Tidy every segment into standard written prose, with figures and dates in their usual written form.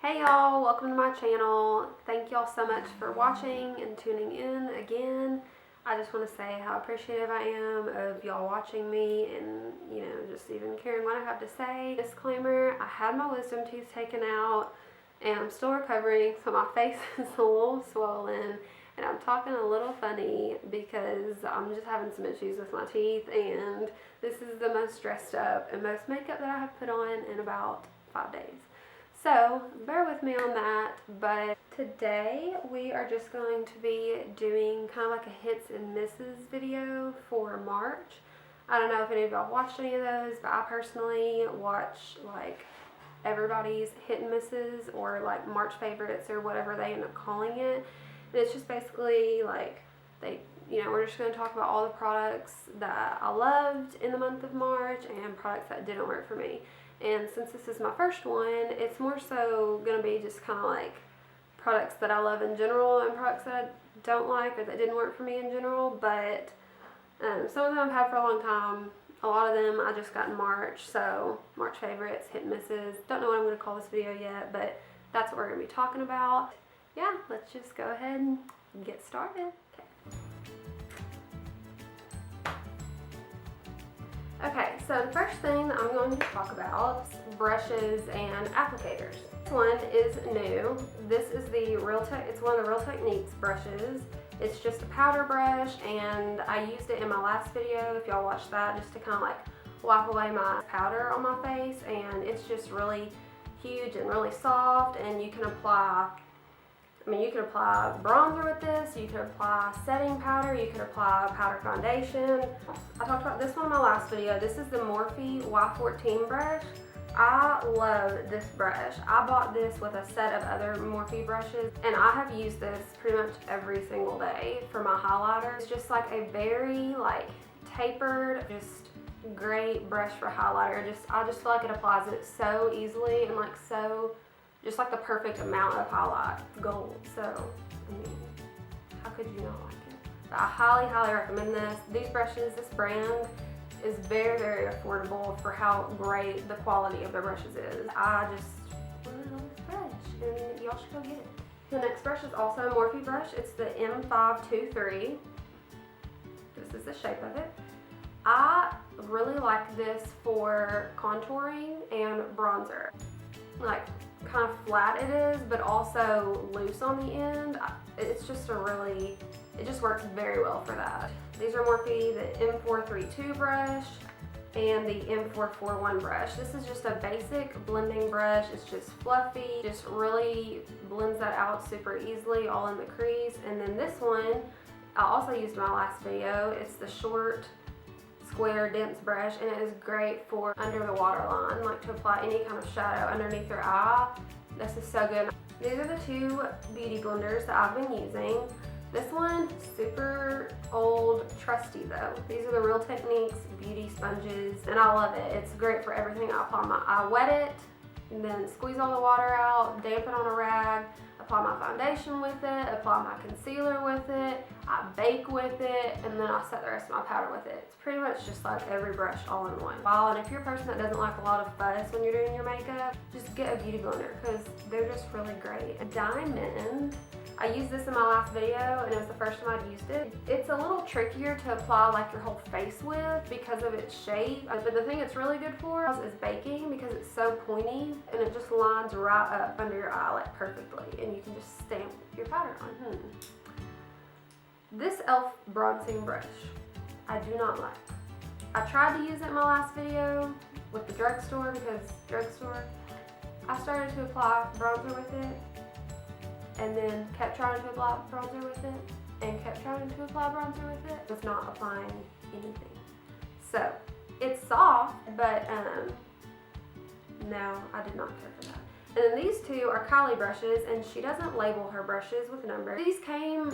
Hey y'all, welcome to my channel. Thank y'all so much for watching and tuning in again. I just want to say how appreciative I am of y'all watching me and, just even caring what I have to say. Disclaimer, I had my wisdom teeth taken out and I'm still recovering, so my face is a little swollen and I'm talking a little funny because I'm just having some issues with my teeth, and this is the most dressed up and most makeup that I have put on in about 5 days. So bear with me on that, but today we are just going to be doing kind of like a hits and misses video for March. I don't know if any of y'all watched any of those, but I personally watch like everybody's hit and misses, or like March favorites, or whatever they end up calling it. And it's just basically like we're just going to talk about all the products that I loved in the month of March and products that didn't work for me. And since this is my first one, it's more so going to be just kind of like products that I love in general and products that I don't like or that didn't work for me in general. But some of them I've had for a long time. A lot of them I just got in March. So March favorites, hit and misses. Don't know what I'm going to call this video yet, but that's what we're going to be talking about. Yeah, let's just go ahead and get started. Okay, so the first thing that I'm going to talk about is brushes and applicators. This one is new. This is it's one of the Real Techniques brushes. It's just a powder brush, and I used it in my last video, if y'all watched that, just to kind of like wipe away my powder on my face, and it's just really huge and really soft, and you can apply bronzer with this, you can apply setting powder, you can apply powder foundation. I talked about this one in my last video. This is the Morphe Y14 brush. I love this brush. I bought this with a set of other Morphe brushes, and I have used this pretty much every single day for my highlighter. It's just like a very tapered, just great brush for highlighter. I just feel like it applies it so easily and just like the perfect amount of highlight gold. So, how could you not like it? But I highly, highly recommend this. These brushes, this brand is very, very affordable for how great the quality of their brushes is. I just love this brush, and y'all should go get it. The next brush is also a Morphe brush. It's the M523. This is the shape of it. I really like this for contouring and bronzer. Kind of flat it is, but also loose on the end. It's just it just works very well for that. These are Morphe, the M432 brush and the M441 brush. This is just a basic blending brush. It's just fluffy, just really blends that out super easily, all in the crease. And then this one, I also used in my last video. It's the short square dense brush, and it is great for under the waterline, to apply any kind of shadow underneath your eye. This is so good. These are the two beauty blenders that I've been using. This one, super old, trusty though. These are the Real Techniques beauty sponges, and I love it. It's great for everything I apply. I wet it, and then squeeze all the water out, damp it on a rag, apply my foundation with it, apply my concealer with it, I bake with it, and then I set the rest of my powder with it. It's pretty much just like every brush all in one. And if you're a person that doesn't like a lot of fuss when you're doing your makeup, just get a beauty blender because they're just really great. A Diamond. I used this in my last video, and it was the first time I'd used it. It's a little trickier to apply your whole face with because of its shape, but the thing it's really good for is baking, because it's so pointy and it just lines right up under your eye perfectly, and you can just stamp your powder on. This e.l.f. bronzing brush, I do not like. I tried to use it in my last video with the drugstore, because I started to apply bronzer with it, and then kept trying to apply bronzer with it, and kept trying to apply bronzer with it. It's not applying anything. So, it's soft, but no, I did not care for that. And then these two are Kylie brushes, and she doesn't label her brushes with numbers. These came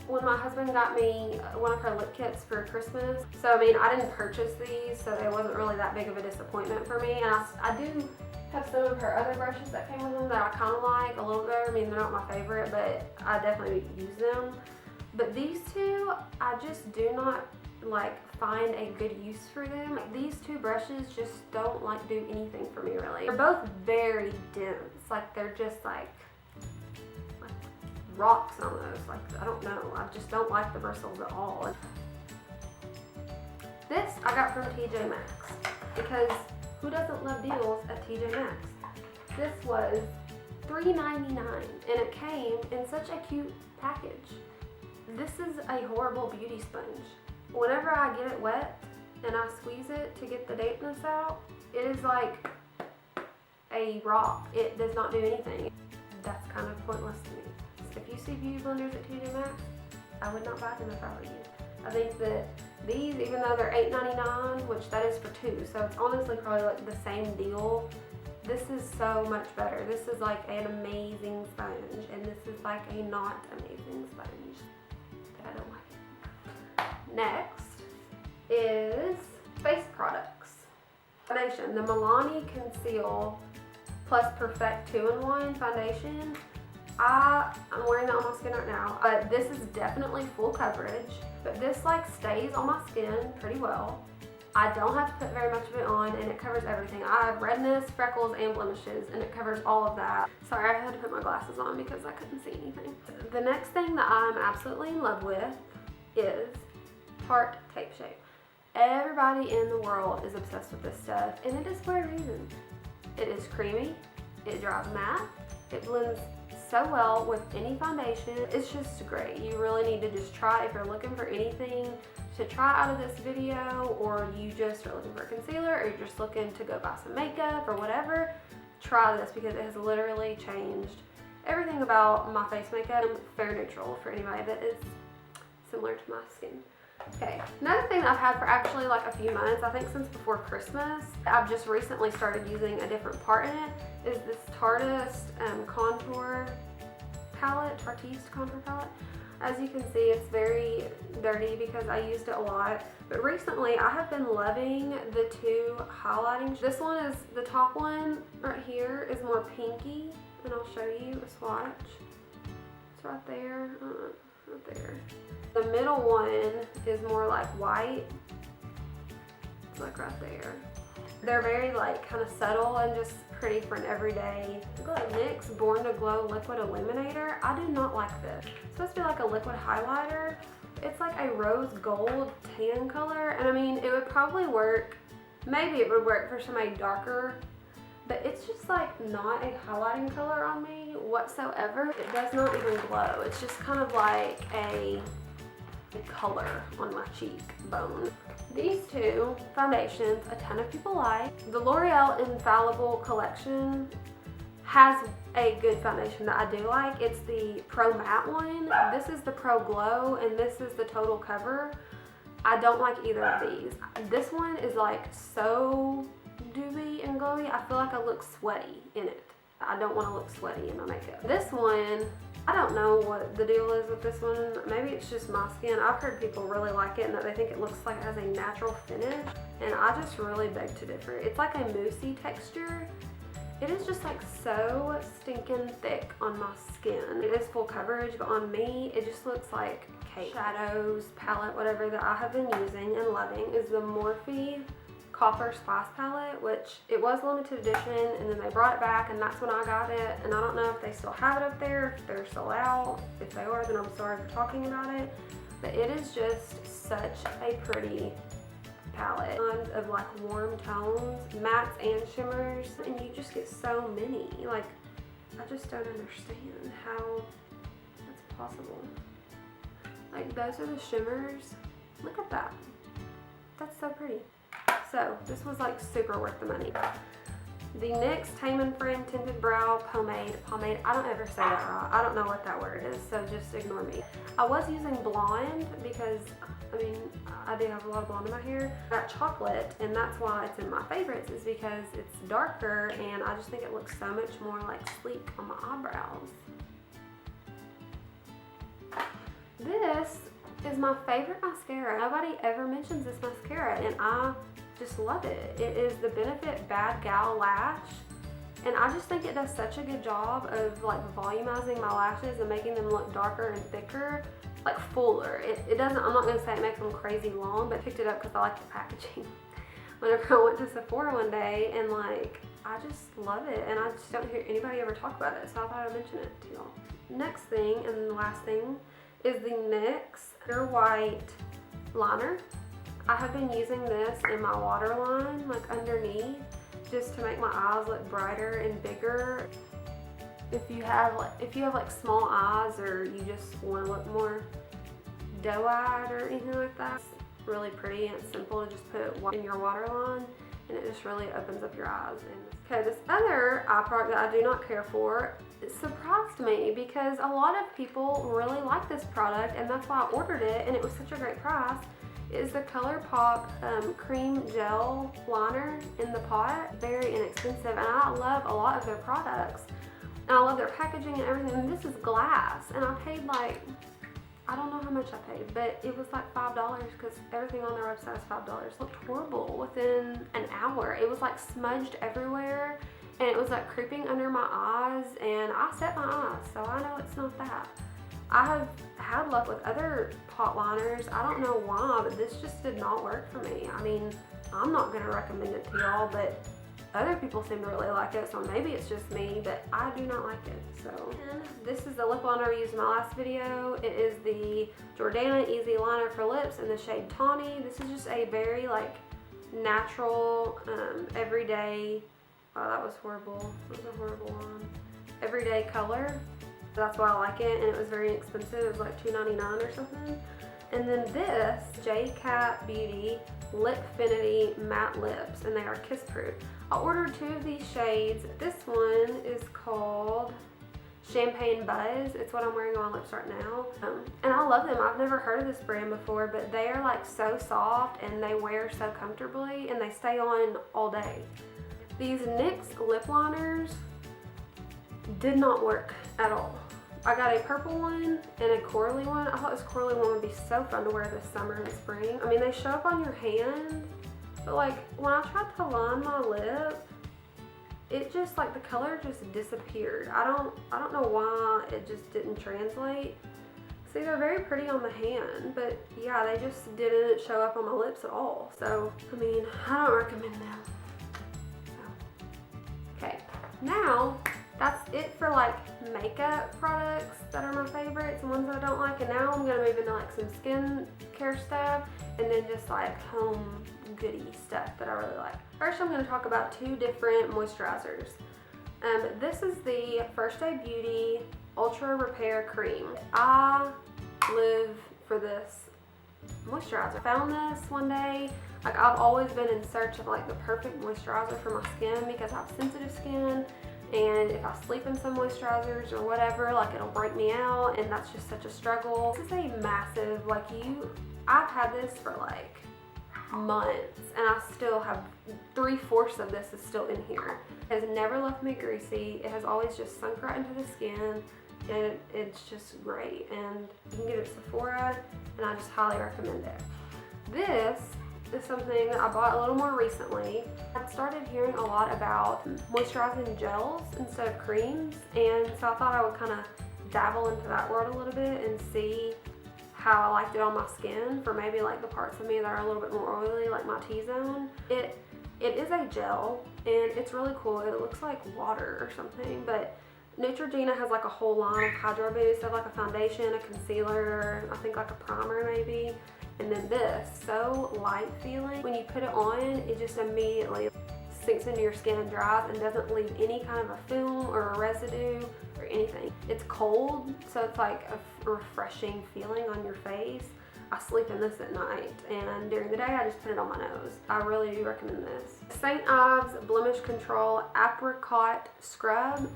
when my husband got me one of her lip kits for Christmas. So, I didn't purchase these, so it wasn't really that big of a disappointment for me. And I do have some of her other brushes that came with them that I kind of like a little better. They're not my favorite, but I definitely use them. But these two, I just do not find a good use for them. These two brushes just don't do anything for me really. They're both very dense. It's like they're just like rocks almost. Like, I don't know. I just don't like the bristles at all. This I got from TJ Maxx because who doesn't love deals at TJ Maxx? This was $3.99 and it came in such a cute package. This is a horrible beauty sponge. Whenever I get it wet and I squeeze it to get the dampness out, it is like a rock. It does not do anything. That's kind of pointless to me. If you see beauty blenders at TJ Maxx, I would not buy them if I were you. I think that these, even though they're $8.99, which that is for two, so it's honestly probably like the same deal. This is so much better. This is like an amazing sponge, and this is like a not amazing sponge. I don't like it. Next is face products. Foundation, the Milani Conceal Plus Perfect 2-in-1 foundation. I'm wearing that on my skin right now. This is definitely full coverage, but this like stays on my skin pretty well. I don't have to put very much of it on, and it covers everything. I have redness, freckles, and blemishes, and it covers all of that. Sorry, I had to put my glasses on because I couldn't see anything. The next thing that I'm absolutely in love with is Tarte Tape Shape. Everybody in the world is obsessed with this stuff, and it is for a reason. It is creamy, it dries matte, it blends so well with any foundation. It's just great. You really need to just try it if you're looking for anything to try out of this video, or you just are looking for a concealer, or you're just looking to go buy some makeup or whatever. Try this because it has literally changed everything about my face makeup. Fair neutral for anybody that is similar to my skin. Okay, another thing that I've had for actually like a few months, I think since before Christmas, I've just recently started using a different part in it, is this Tarteist contour palette, Tarteist contour palette. As you can see, it's very dirty because I used it a lot, but recently I have been loving the two highlighting. This one is, the top one right here is more pinky, and I'll show you a swatch. It's right there. Right there. The middle one is more like white. It's like right there. They're very like kind of subtle and just pretty for an everyday. NYX Born to Glow Liquid Illuminator. I do not like this. It's supposed to be like a liquid highlighter. It's like a rose gold tan color, and I mean it would probably work. Maybe it would work for somebody darker, but it's just like not a highlighting color on me whatsoever. It does not even glow. It's just kind of like a color on my cheekbone. These two foundations a ton of people like. The Loreal Infallible collection has a good foundation that I do like. It's the Pro Matte one. This is the Pro Glow, and this is the Total Cover. I don't like either of these. This one is like so dewy and glowy. I feel like I look sweaty in it. I don't want to look sweaty in my makeup. This one, I don't know what the deal is with this one. Maybe it's just my skin. I've heard people really like it and that they think it looks like it has a natural finish, and I just really beg to differ. It's like a moussey texture. It is just like so stinking thick on my skin. It is full coverage, but on me, it just looks like cake. Shadows palette, whatever, that I have been using and loving is the Morphe Copper Spice palette, which it was limited edition, and then they brought it back, and that's when I got it. And I don't know if they still have it up there, if they're sold out. If they are, then I'm sorry for talking about it, but it is just such a pretty palette. Tons of like warm tones, mattes and shimmers, and you just get so many. Like, I just don't understand how that's possible. Like, those are the shimmers. Look at that. That's so pretty. So this was like super worth the money. The NYX Tame & Friend Tinted Brow Pomade. I don't ever say that right. I don't know what that word is, so just ignore me. I was using blonde because, I mean, I do have a lot of blonde in my hair. That chocolate, and that's why it's in my favorites, is because it's darker, and I just think it looks so much more like sleek on my eyebrows. This is my favorite mascara. Nobody ever mentions this mascara, and I just love it. It is the Benefit Bad Gal Lash, and I just think it does such a good job of like volumizing my lashes and making them look darker and thicker, like fuller. It doesn't, I'm not gonna say it makes them crazy long, but I picked it up because I like the packaging. Whenever I went to Sephora one day, and like I just love it, and I just don't hear anybody ever talk about it, so I thought I'd mention it to y'all. Next thing, and then the last thing, is the NYX Pure White Liner. I have been using this in my waterline, like underneath, just to make my eyes look brighter and bigger. If you have like small eyes, or you just want to look more doe-eyed or anything like that, it's really pretty and it's simple to just put it in your waterline, and it just really opens up your eyes. Okay, this other eye product that I do not care for, it surprised me because a lot of people really like this product, and that's why I ordered it, and it was such a great price. It is the ColourPop Cream Gel Liner in the pot. Very inexpensive, and I love a lot of their products. And I love their packaging and everything. And this is glass, and I paid like, I don't know how much I paid, but it was like $5 because everything on their website is $5. It looked horrible within an hour. It was like smudged everywhere, and it was like creeping under my eyes, and I set my eyes, so I know it's not that. I have had luck with other pot liners. I don't know why, but this just did not work for me. I mean, I'm not going to recommend it to y'all, but other people seem to really like it, so maybe it's just me, but I do not like it. So, and this is the lip liner I used in my last video. It is the Jordana Easy Liner for Lips in the shade Tawny. This is just a very like natural, everyday, oh, that was horrible. That was a horrible one. Everyday color. That's why I like it, and it was very inexpensive. It was like $2.99 or something. And then this, J-Cat Beauty Lipfinity Matte Lips, and they are kiss proof. I ordered 2 of these shades. This one is called Champagne Buzz. It's what I'm wearing on my lips right now. And I love them. I've never heard of this brand before, but they are like so soft, and they wear so comfortably, and they stay on all day. These NYX lip liners did not work at all. I got a purple one and a corally one. I thought this corally one would be so fun to wear this summer and spring. I mean, they show up on your hand, but like when I tried to line my lip, it just like the color just disappeared. I don't know why it just didn't translate. See, they're very pretty on the hand, but yeah, they just didn't show up on my lips at all. So, I mean, I don't recommend them. So. Okay, now that's it for like makeup products that are my favorites and ones that I don't like. And now I'm gonna move into like some skin care stuff, and then just like home goodie stuff that I really like. First, I'm gonna talk about 2 different moisturizers. This is the First Day Beauty Ultra Repair Cream. I live for this moisturizer. I found this one day. Like, I've always been in search of like the perfect moisturizer for my skin because I have sensitive skin, and if I sleep in some moisturizers or whatever, like it'll break me out, and that's just such a struggle. This is a massive, like I've had this for like months, and I still have 3/4 of this is still in here. It has never left me greasy. It has always just sunk right into the skin, and it's just great. And you can get it at Sephora, and I just highly recommend it. This is something that I bought a little more recently. I started hearing a lot about moisturizing gels instead of creams, and so I thought I would kind of dabble into that world a little bit and see how I liked it on my skin for maybe like the parts of me that are a little bit more oily, like my T-zone. It is a gel, and it's really cool. It looks like water or something, but Neutrogena has like a whole line of Hydro Boost. They have like a foundation, a concealer, I think like a primer maybe. And then this, so light feeling. When you put it on, it just immediately sinks into your skin and dries and doesn't leave any kind of a film or a residue or anything. It's cold, so it's like a refreshing feeling on your face. I sleep in this at night, and during the day I just put it on my nose. I really do recommend this. St. Ives Blemish Control Apricot Scrub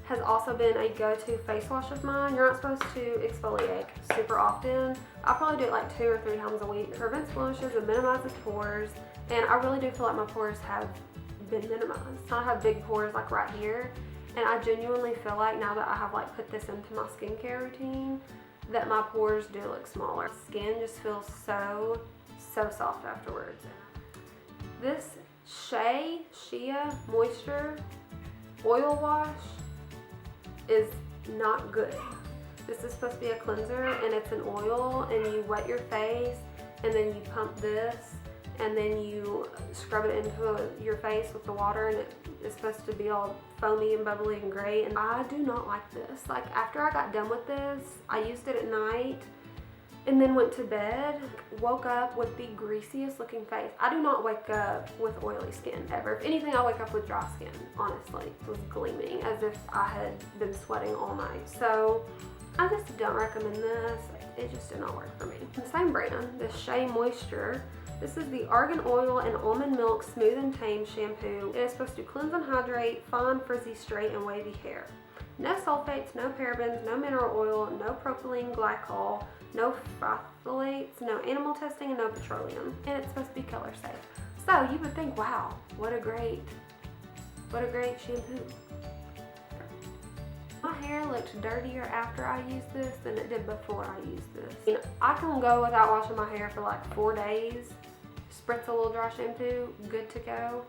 has also been a go-to face wash of mine. You're not supposed to exfoliate super often. I probably do it like 2 or 3 times a week. It prevents blemishes and minimizes pores, and I really do feel like my pores have been minimized. I have big pores like right here, and I genuinely feel like now that I have like put this into my skincare routine, that my pores do look smaller. Skin just feels so soft afterwards. This Shea Moisture Oil Wash is not good. This is supposed to be a cleanser, and it's an oil, and you wet your face, and then you pump this, and then you scrub it into your face with the water, and it is supposed to be all foamy and bubbly and great, and I do not like this. Like, after I got done with this, I used it at night and then went to bed, woke up with the greasiest looking face. I do not wake up with oily skin ever. If anything, I wake up with dry skin, honestly. It was gleaming as if I had been sweating all night. So I just don't recommend this. It just did not work for me. The same brand, the Shea Moisture. This is the Argan Oil and Almond Milk Smooth and Tame Shampoo. It is supposed to cleanse and hydrate fine, frizzy, straight, and wavy hair. No sulfates, no parabens, no mineral oil, no propylene glycol, no phthalates, no animal testing, and no petroleum. And it's supposed to be color safe. So you would think, wow, what a great shampoo. My hair looked dirtier after I used this than it did before I used this. You know, I can go without washing my hair for like 4 days, spritz a little dry shampoo, good to go.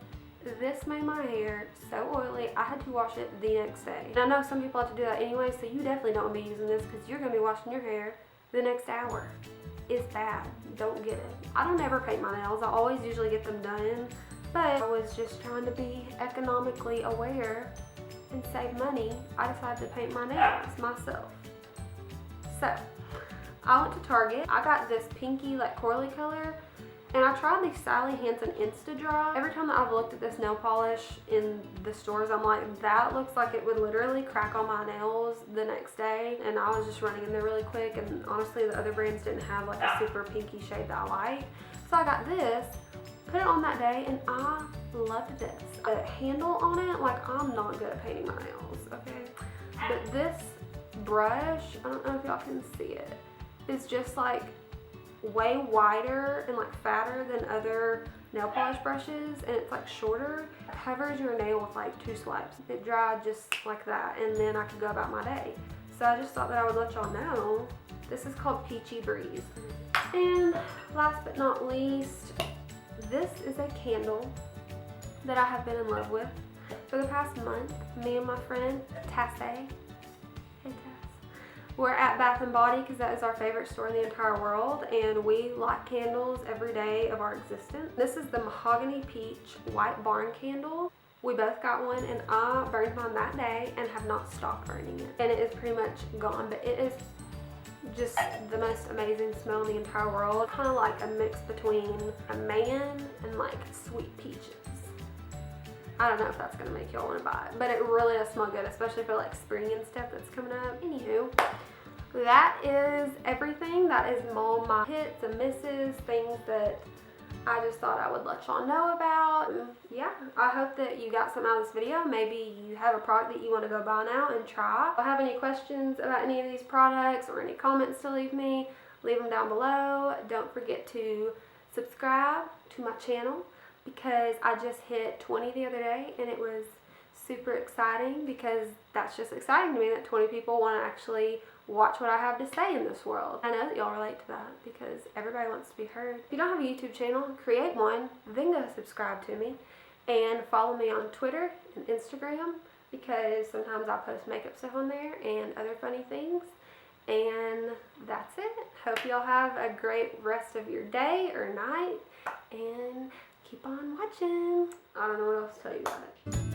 This made my hair so oily, I had to wash it the next day. And I know some people have to do that anyway, so you definitely don't want to be using this because you're going to be washing your hair the next hour. It's bad. Don't get it. I don't ever paint my nails. I always usually get them done, but I was just trying to be economically aware and save money. I decided to paint my nails myself. So I went to Target. I got this pinky, like corally color. And I tried the Sally Hansen Insta Dry. Every time that I've looked at this nail polish in the stores, I'm like, that looks like it would literally crack on my nails the next day. And I was just running in there really quick, and honestly the other brands didn't have like a super pinky shade that I like. So I got this, put it on that day, and I loved this. The handle on it, like, I'm not good at painting my nails, okay? But this brush, I don't know if y'all can see it, it's just like way wider and like fatter than other nail polish brushes, and it's like shorter. It covers your nail with like 2 swipes. It dried just like that, and then I could go about my day. So I just thought that I would let y'all know. This is called Peachy Breeze. And last but not least, this is a candle that I have been in love with for the past month. Me and my friend Tarte, we're at Bath & Body because that is our favorite store in the entire world, and we light candles every day of our existence. This is the Mahogany Peach White Barn Candle. We both got one, and I burned mine that day and have not stopped burning it. And it is pretty much gone, but it is just the most amazing smell in the entire world. Kind of like a mix between a man and like sweet peaches. I don't know if that's gonna make y'all want to buy it, but it really does smell good, especially for like spring and stuff that's coming up. Anywho, that is everything. That is all my hits and misses, things that I just thought I would let y'all know about. Yeah, I hope that you got something out of this video. Maybe you have a product that you want to go buy now and try. If you have any questions about any of these products or any comments to leave me, leave them down below. Don't forget to subscribe to my channel, because I just hit 20 the other day, and it was super exciting, because that's just exciting to me that 20 people want to actually watch what I have to say in this world. I know that y'all relate to that, because everybody wants to be heard. If you don't have a YouTube channel, create one, then go subscribe to me, and follow me on Twitter and Instagram, because sometimes I post makeup stuff on there and other funny things. And that's it. Hope y'all have a great rest of your day or night, and keep on watching. I don't know what else to tell you about it.